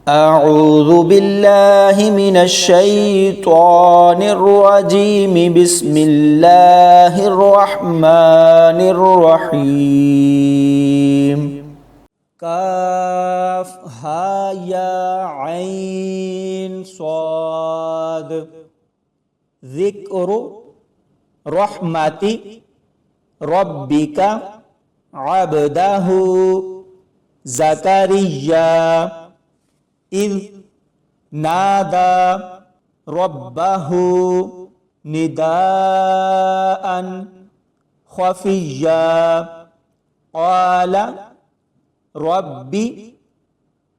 أعوذ بالله من الشيطان الرجيم بسم الله الرحمن الرحيم كاف ها يا عين صاد ذكر رحمة ربك عبده زكريا إذ نادى ربه نداء خفيا قال رب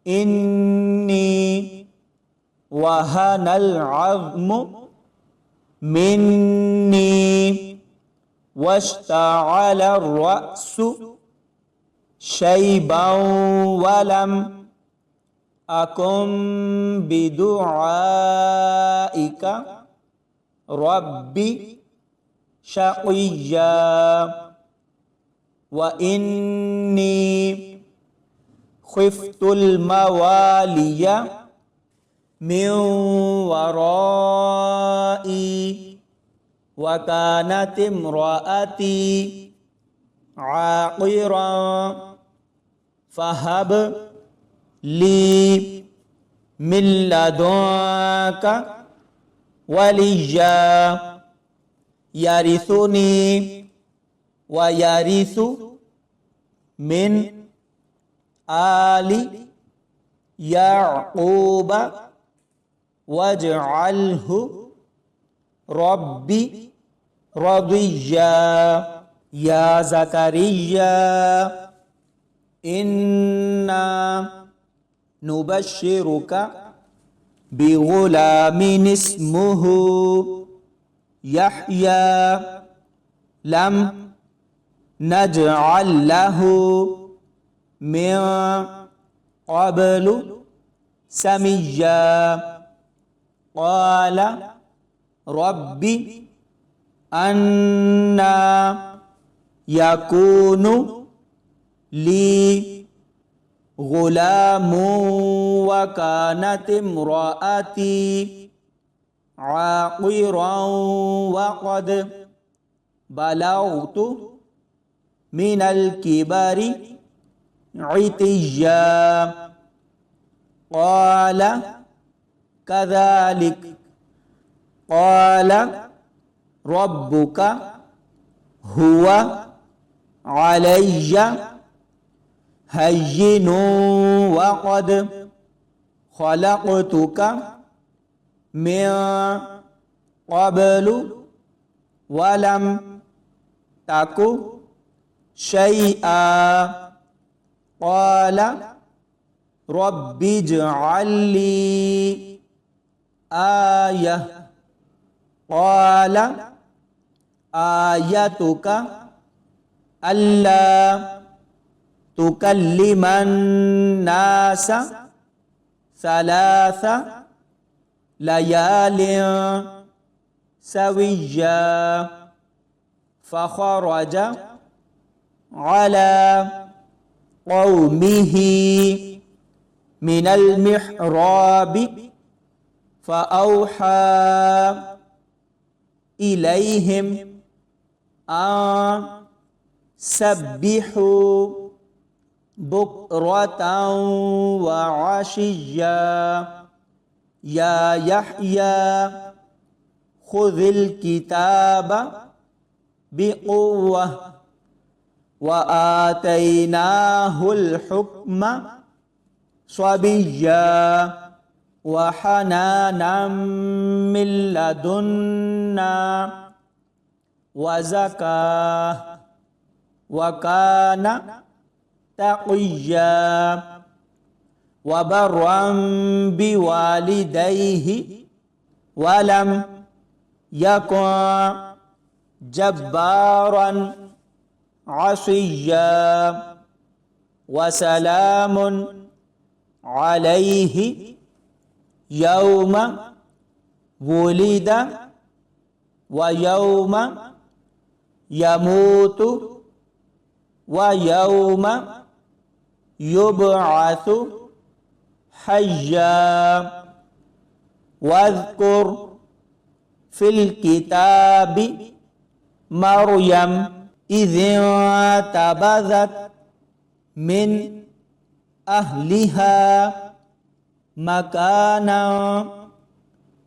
إني وهن العظم مني واشتعل الرأس شيبا ولم أكن بدعائك ربي شقيا وإني خفت الموالي من ورائي وكانت امرأتي عاقرا فهب لي من لدنك وليا يرثني ويرث من آل يعقوب واجعله ربي رضيا يا زكريا إنا نبشرك بغلام اسمه يحيى لم نجعل له من قبل سميا قال ربي أنى يكون لي غلام وكانت امرأتي عاقرا وقد بلغت من الكبر عتيا قال كذلك قال ربك هو علي هين وقد خلقتك من قبل ولم تك شيئا قال رب اجعل لي آية قال آيتك ألا تكلم الناس ثلاث ليال سويا فخرج على قومه من المحراب فأوحى إليهم أن سبحوا بكرة وعشيا يا يحيى خذ الكتاب بقوة وآتيناه الحكم صبيا وحنانا من لدنا وزكاة وكان تقيا وبرا بوالديه ولم يكن جبارا عصيا وسلام عليه يوم ولد ويوم يموت ويوم يبعث حيا واذكر في الكتاب مريم إذ انتبذت من أهلها مكانا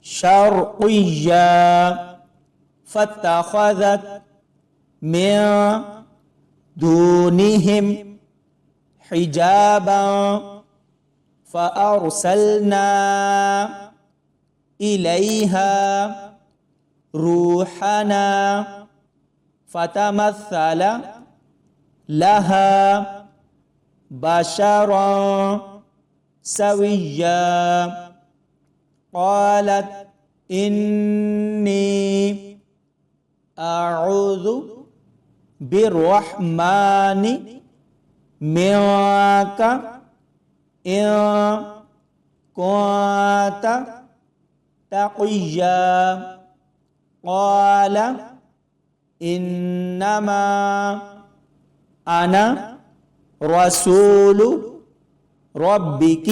شرقيا فاتخذت من دونهم حجابا فأرسلنا إليها روحنا فتمثل لها بشرا سويا قالت إني أعوذ بالرحمن منك إن كنت تقيا قال إنما أنا رسول ربك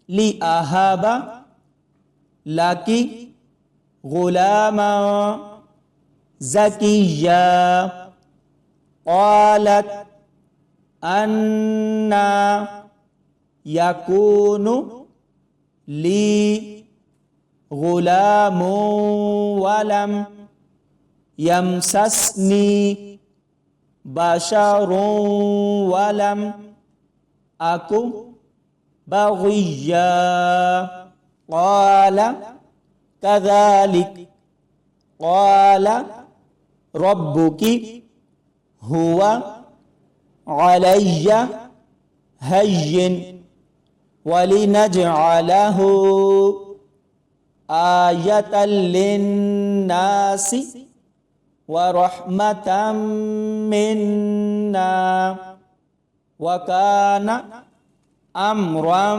لأهب لك غلاما زكيا قالت أنى يكون لي غلام ولم يمسسني بشر ولم أك بغيا قال كذلك قال ربك هو علي هين ولنجعله آية للناس ورحمة منا وكان أمرا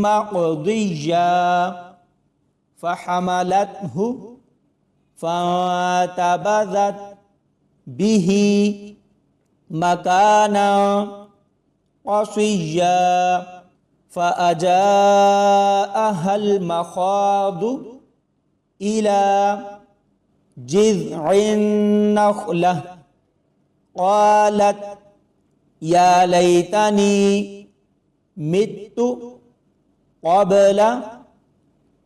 مقضيا فحملته فانتبذت به مكانا قصيا فأجاءها المخاض إلى جذع النخلة قالت يا ليتني مت قبل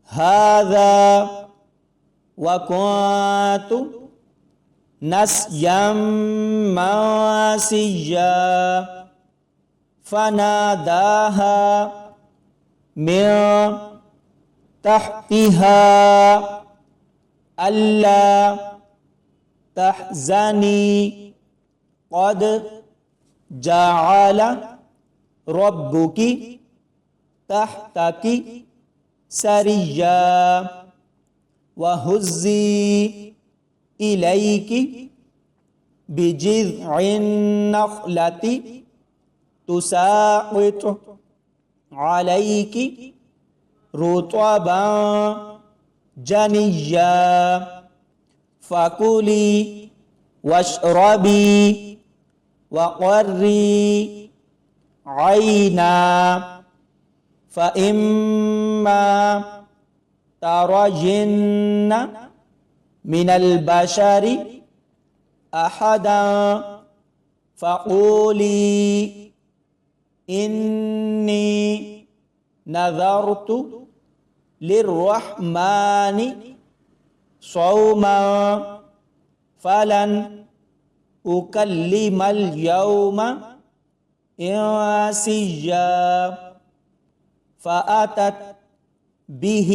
هذا وكنت نسيا منسيا فناداها من تحتها ألا تحزني قد جعل ربك تحتك سريا وهزي إليك بجذع النخلة تساقط عليك رطبا جنيا فكلي واشربي وقري عينا فإما ترجن من البشر أحدا فقولي إني نذرت للرحمن صوما فلن أكلم اليوم إنسيا فأتت به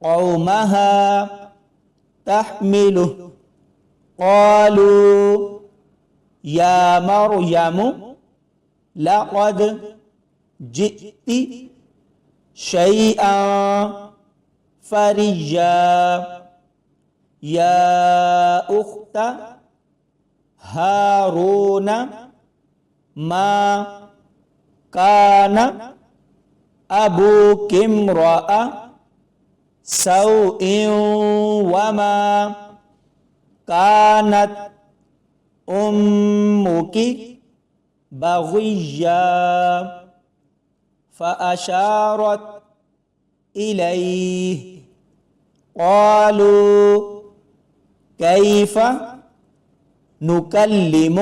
قومها تحمله قالوا يا مريم لقد جئت شيئا فريا يا أخت هارون ما كان أبوك امرأ سوء وما كانت أمك بغيا فأشارت إليه قالوا كيف نكلم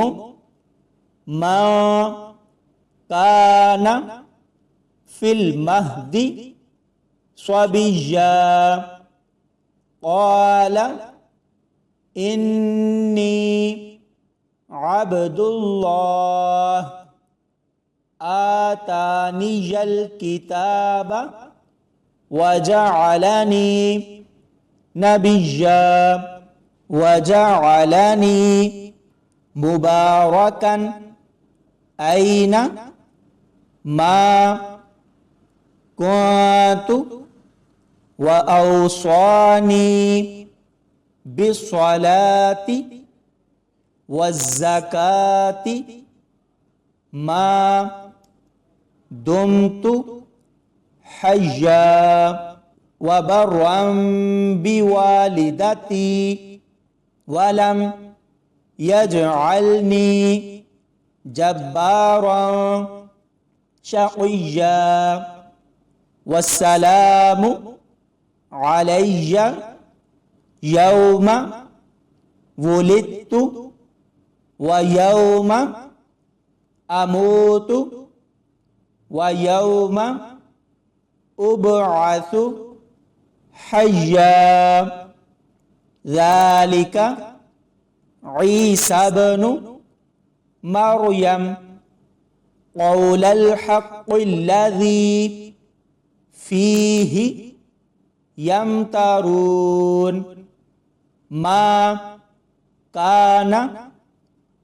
من كان في المهد صبيا قال إني عبد الله آتاني الكتاب وجعلني نبيا وجعلني مباركا أين ما كنت وأوصاني بالصلاة والزكاة ما دمت حيا وبرا بوالدتي ولم يجعلني جبارا شقيا والسلام علي يوم ولدت ويوم أموت ويوم أبعث حيا ذلك عيسى بن مريم قول الحق الذي فيه يمترون ما كان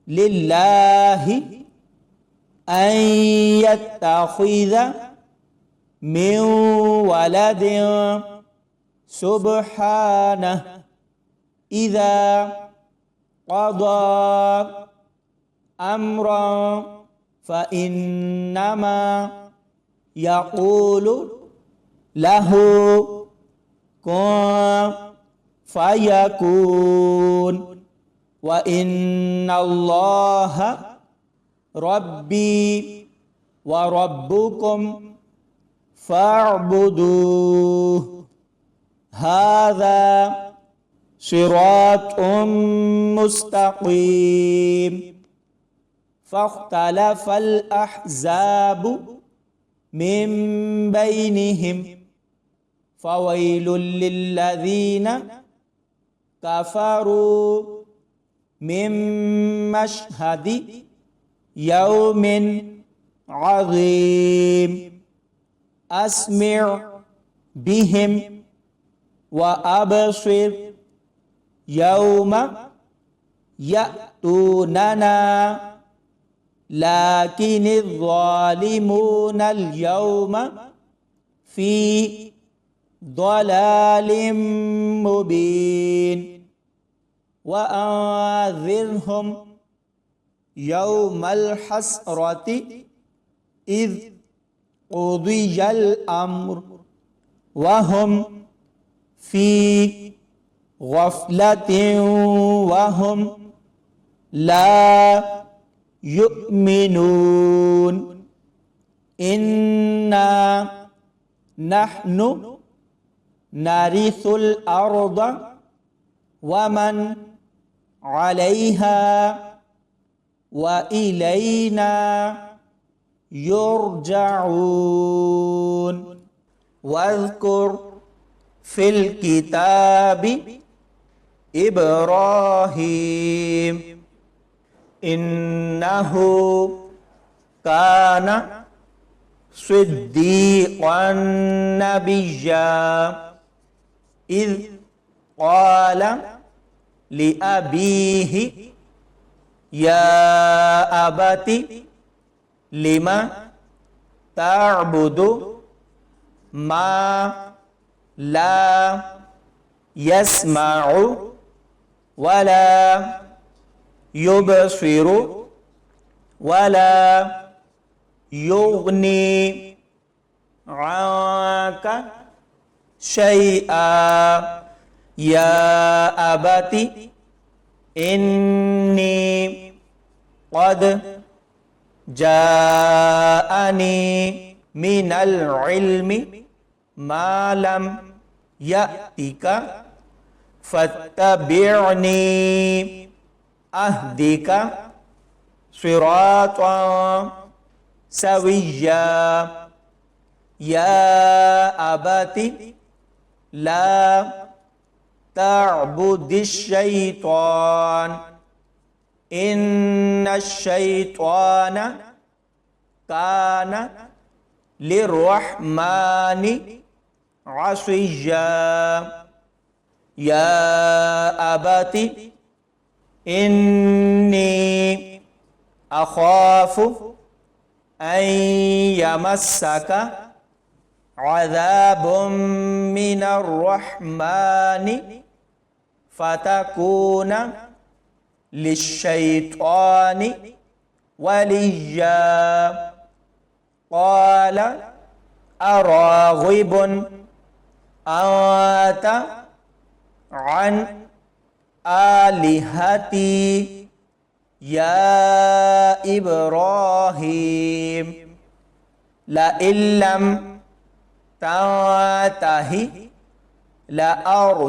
لله أن يتخذ من ولد سبحانه إذا قضى أمرا فإنما يقول له كن فيكون وإن الله ربي وربكم فاعبدوه هذا صراط مستقيم فاختلف الأحزاب من بينهم فويل للذين كفروا من مشهد يوم عظيم أسمع بهم وأبصر يوم يأتوننا لكن الظالمون اليوم في ضلال مبين وأنذرهم يوم الحسرة إذ قضي الأمر وهم في غفلة وهم لا يؤمنون إنا نحن نرث الأرض ومن عليها وإلينا يرجعون واذكر في الكتاب إبراهيم إنه كان صديقا نبيا إذ قال لأبيه يا أبت لم تعبد ما لا يسمع ولا يبصر ولا يغني عنك شيئا يا أبت إني قد جاءني من العلم ما لم يأتك فاتبعني أهدك صراطا سويا يا أبت لا تعبد الشيطان إن الشيطان كان للرحمن عصيا يا أبت إني أخاف أن يمسك عذاب من الرحمن فتكون للشيطان وليا قال أراغب أنت عن آلهتي يا إبراهيم لئن لم تنته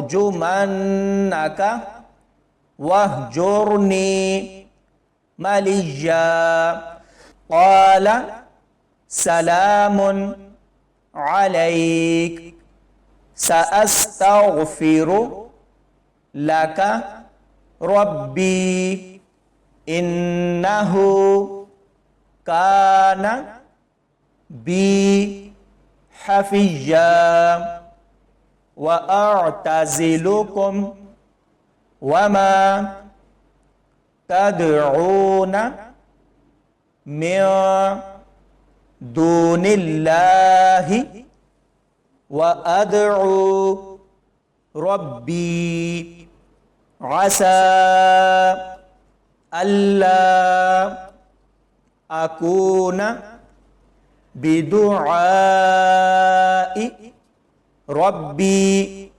لأرجمنك واهجرني مليا قال سلام عليك سأستغفر لك ربي إنه كان بي حفيا وأعتزلكم وما تدعون من دون الله وأدعو ربي عسى ألا أكون بدعاء ربي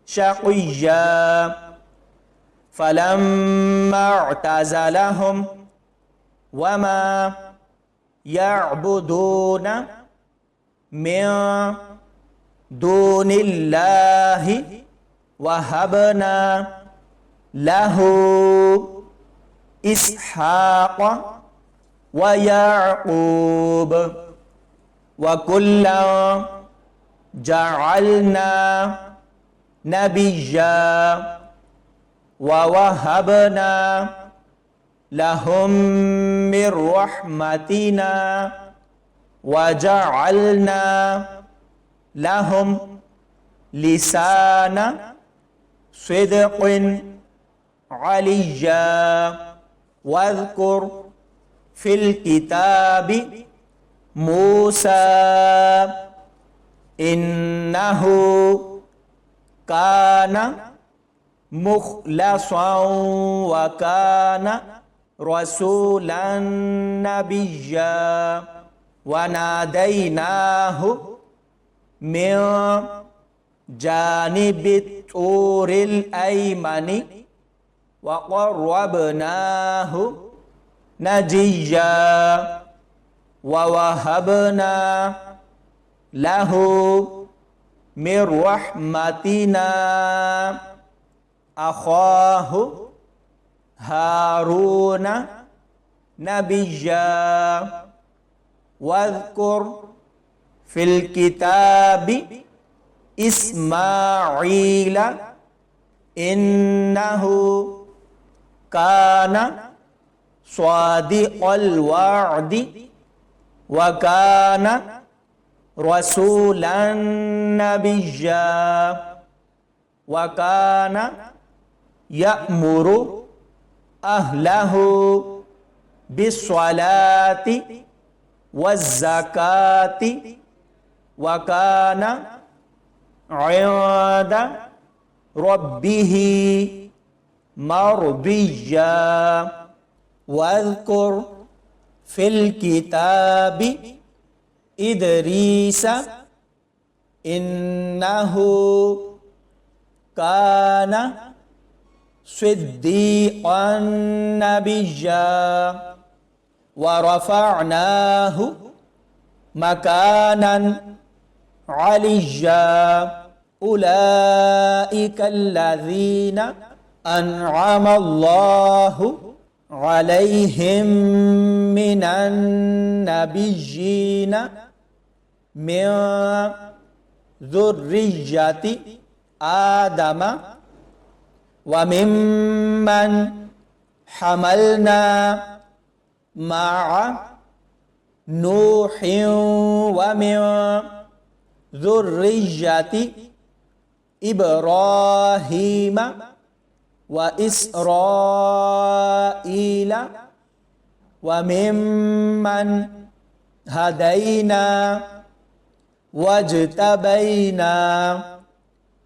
شقيا فلما اعتزلهم وما يعبدون من دون الله وهبنا له إسحاق ويعقوب وكلا جعلنا نبيا ووهبنا لهم من رحمتنا وجعلنا لهم لسان صدق عليا واذكر في الكتاب موسى إنه كان مخلصا وكان رسولا نبيا وناديناه من جانب الطور الأيمن وقربناه نجيا ووهبنا له من رحمتنا أخاه هارون نبيا واذكر في الكتاب إسماعيل إنه كان صادق الوعد وكان رسولا نبيا وكان يأمر أهله بالصلاة والزكاة وكان عند ربه مرضيا واذكر في الكتاب إدريس إنه كان صديقا نبيا ورفعناه مكانا عليا أولئك الذين أنعم الله عليهم من النبيين من ذرية آدم وممن حملنا مع نوح ومن ذرية إبراهيم وإسرائيل وممن هدينا واجتبينا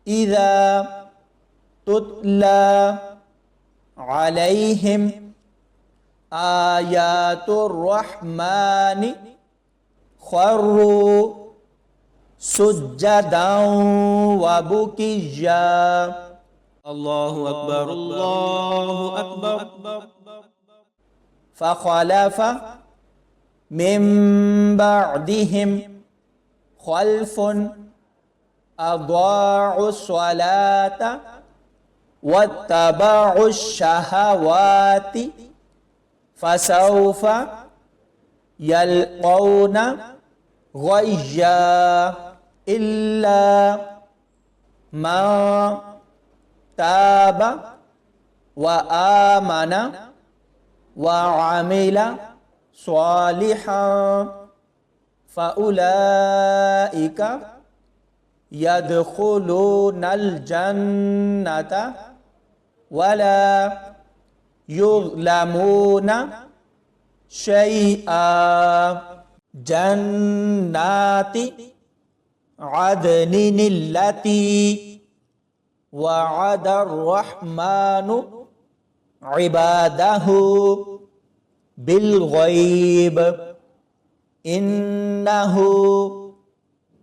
إذا تتلى عليهم آيات الرحمن خروا سجدا وبكيا الله أكبر الله أكبر فخلف من بعدهم خلف أضاعوا الصلاة واتبعوا الشهوات فسوف يلقون غيا إلا من تاب وآمن وعمل صالحا فأولئك يدخلون الجنة ولا يظلمون شيئا جنات عدن التي وعد الرحمن عباده بالغيب إنه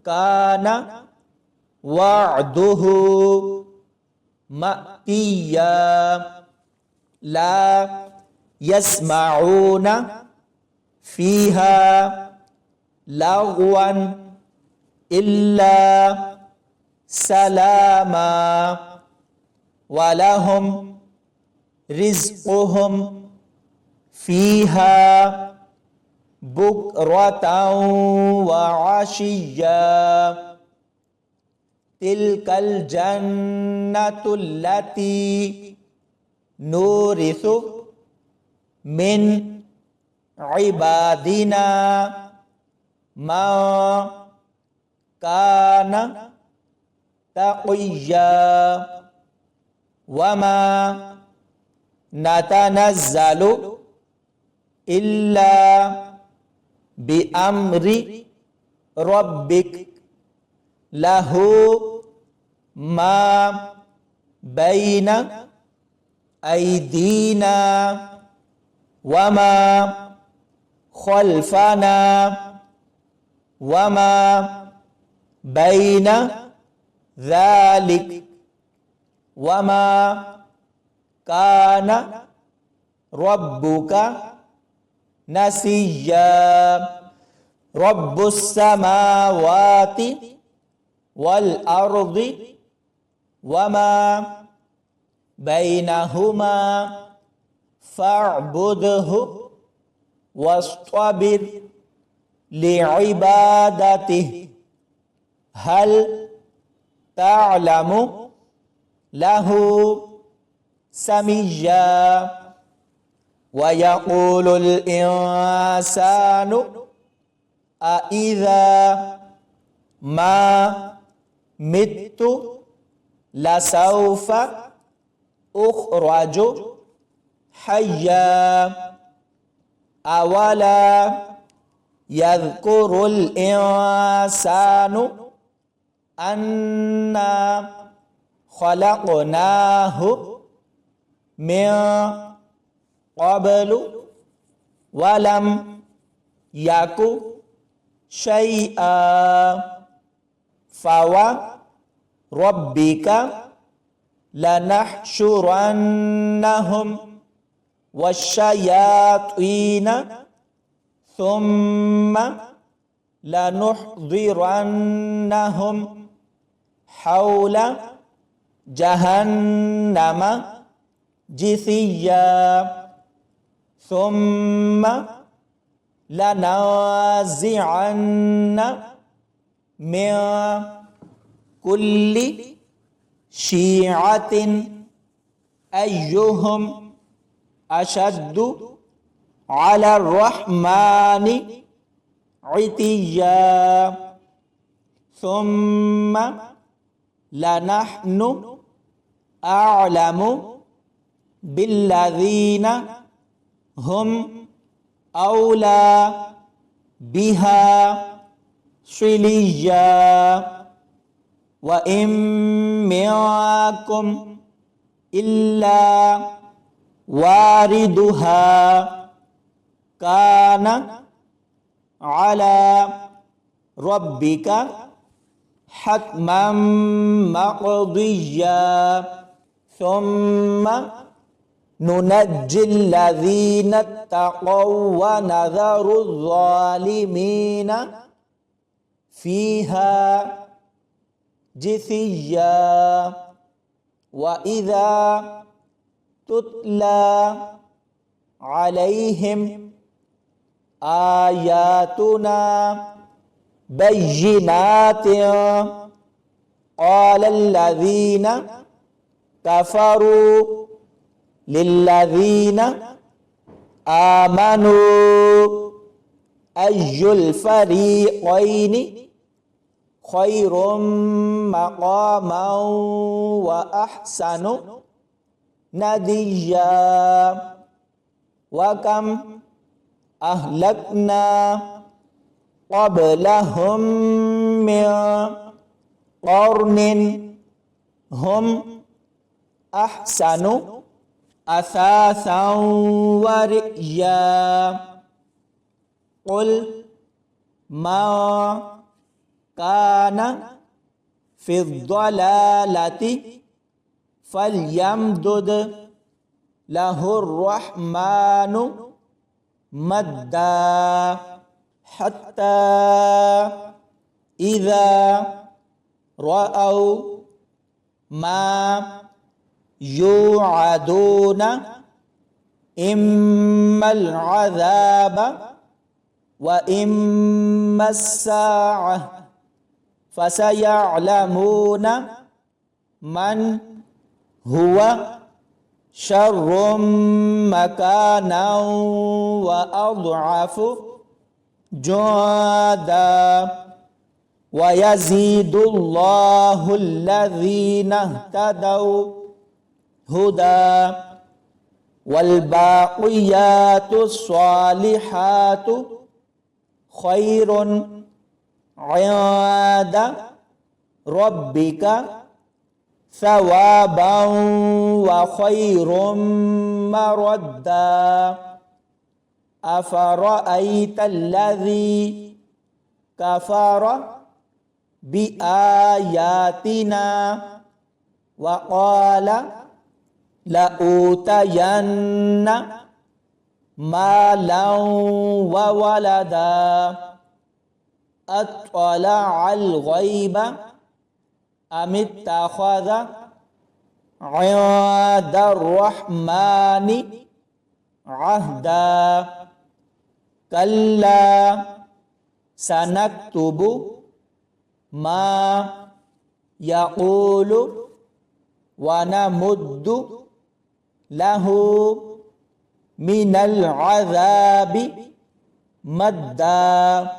كان وعده مأتيا لا يسمعون فيها لغوا إلا سلاما ولهم رزقهم فيها بكرة وعشيا تلك الجنة التي نورث من عبادنا ما كان تقيا وما نتنزل إلا بأمر ربك له ما بين أيدينا وما خلفنا وما بين ذلك وما كان ربك نسيا رب السماوات والأرض وما بينهما فاعبده واصطبر لعبادته هل تعلم له سميا ويقول الإنسان أإذا ما مت لسوف أخرج حيا أولا يذكر الإنسان أنا خلقناه من قبل ولم يك شيئا فوربك لنحشرنهم والشياطين ثم لنحضرنهم حول جهنم جثيا ثم لنازعن من كل شيعة أيهم أشد على الرحمن عتيا ثم لنحن أعلم بالذين هم أولى بها صليا وإن منكم إلا واردها كان على ربك حتما مقضيا ثم ننجي الذين اتقوا ونذر الظالمين فيها جثيا وإذا تتلى عليهم آياتنا بينات قال الذين كفروا للذين آمنوا أي الفريقين خير مقاما وأحسن نديا وكم أهلكنا قبلهم من قرن هم أحسن أثاثا ورئيا قل ما كان في الضلالة فليمدد له الرحمن مدا حتى إذا رأوا ما يوعدون إما العذاب وإما الساعة فسيعلمون من هو شر مكانا وأضعف جندا ويزيد الله الذين اهتدوا هدى والباقيات الصالحات خير عند ربك ثوابا وخير مردا أفرأيت الذي كفر بآياتنا وقال لأوتين مالا وولدا أطلع الغيب أم اتخذ عند الرحمن عهدا كلا سنكتب ما يقول ونمد له من العذاب مدا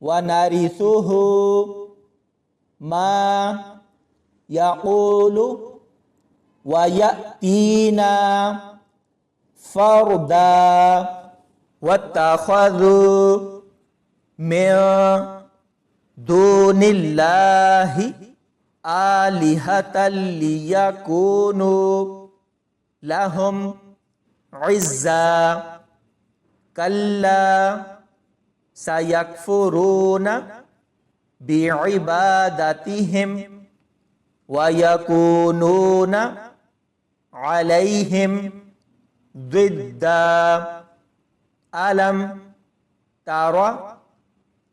ونرثه ما يقول ويأتينا فردا واتخذوا من دون الله آلهة ليكونوا لهم عزا كلا سيكفرون بعبادتهم ويكونون عليهم ضدا ألم تر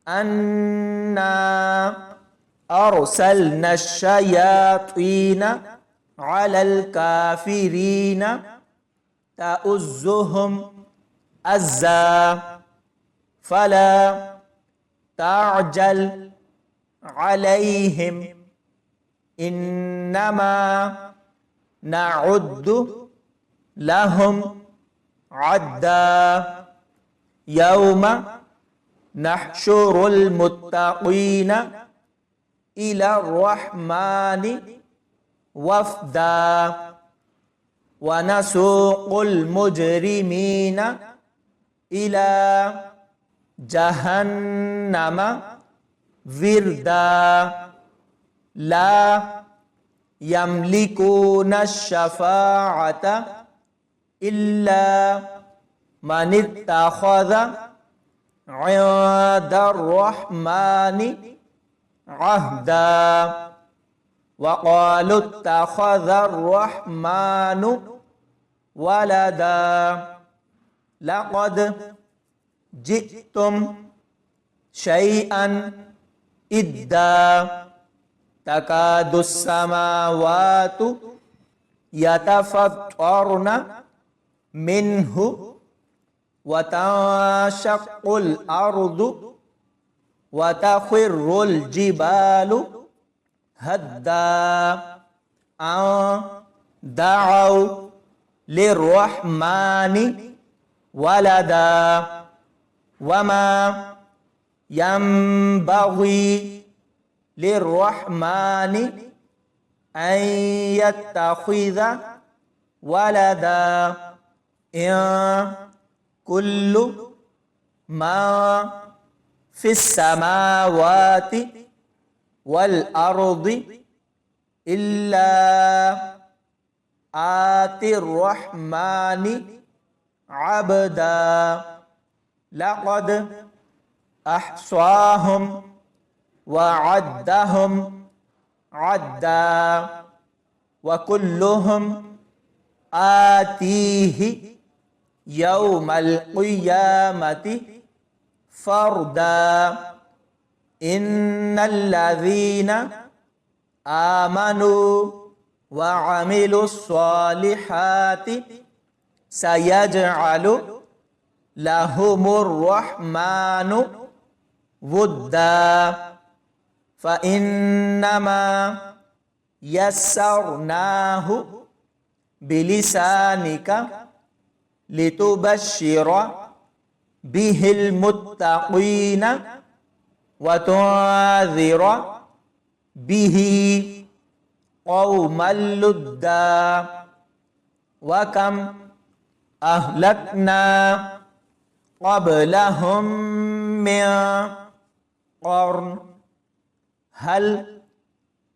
أنا أرسلنا الشياطين على الكافرين تؤزهم أزا فلا تعجل عليهم إنما نعد لهم عدا يوم نحشر المتقين إلى الرحمن وفدا ونسوق المجرمين إلى جهنم وردا لا يملكون الشفاعة إلا من اتخذ عند الرحمن عهدا وقالوا اتخذ الرحمن ولدا لقد جئتم شيئا إدا تكاد السماوات يتفطرن منه وتنشق الأرض وتخر الجبال هدا أن دعوا للرحمن ولدا وما ينبغي للرحمن أن يتخذ ولدا إن كل ما في السماوات والأرض إلا آتي الرحمن عبدا لقد أحصاهم وعدهم عدا وكلهم آتيه يوم القيامة فردا إن الذين آمنوا وعملوا الصالحات سيجعل لهم الرحمن ودا فإنما يسرناه بلسانك لتبشر به المتقين وتنذر به قوما لدا وكم أهلكنا قبلهم من قرن هل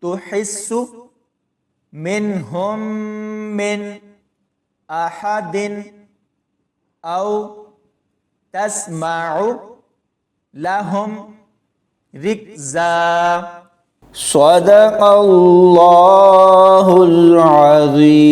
تحس منهم من أحد أو تسمع لهم ركزا صدق الله العظيم.